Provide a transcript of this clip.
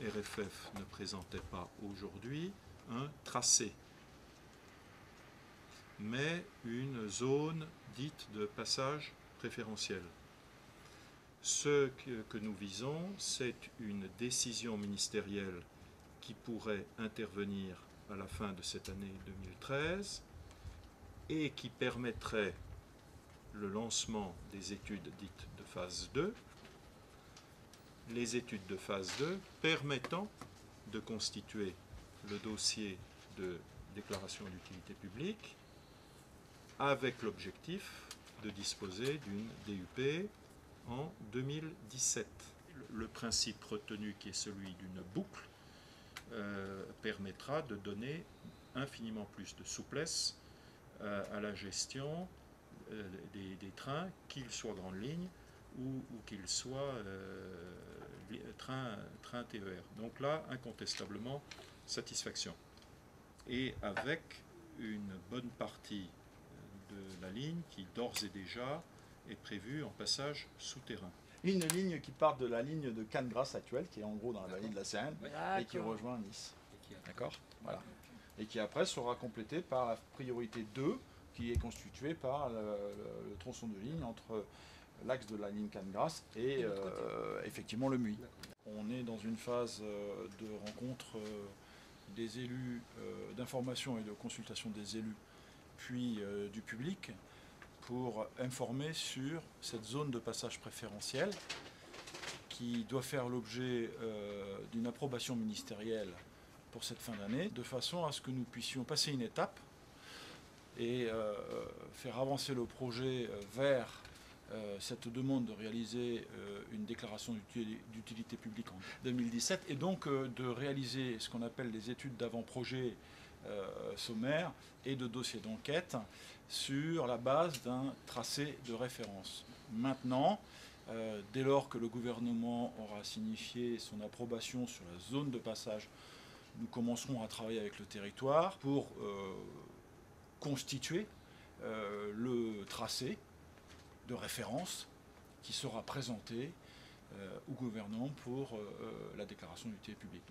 RFF ne présentait pas aujourd'hui un tracé, mais une zone dite de passage préférentiel. Ce que nous visons, c'est une décision ministérielle qui pourrait intervenir à la fin de cette année 2013 et qui permettrait le lancement des études dites de phase 2, les études de phase 2 permettant de constituer le dossier de déclaration d'utilité publique avec l'objectif de disposer d'une DUP en 2017. Le principe retenu, qui est celui d'une boucle, permettra de donner infiniment plus de souplesse à la gestion des trains, qu'ils soient grandes lignes ou qu'ils soient train TER. Donc là, incontestablement, satisfaction. Et avec une bonne partie de la ligne qui d'ores et déjà est prévue en passage souterrain. Une ligne qui part de la ligne de Cannes-Grasse actuelle, qui est en gros dans la vallée de la Seine, et qui rejoint Nice. D'accord. Voilà. Et qui après sera complétée par la priorité 2, qui est constituée par le tronçon de ligne entre l'axe de la ligne Cannes-Grasse et effectivement le Muy. On est dans une phase de rencontre des élus, d'information et de consultation des élus, puis du public, pour informer sur cette zone de passage préférentiel qui doit faire l'objet d'une approbation ministérielle pour cette fin d'année, de façon à ce que nous puissions passer une étape et faire avancer le projet vers cette demande de réaliser une déclaration d'utilité publique en 2017 et donc de réaliser ce qu'on appelle les études d'avant-projet sommaire et de dossier d'enquête sur la base d'un tracé de référence. Maintenant, dès lors que le gouvernement aura signifié son approbation sur la zone de passage, nous commencerons à travailler avec le territoire pour constituer le tracé de référence qui sera présenté au gouvernement pour la déclaration d'utilité publique.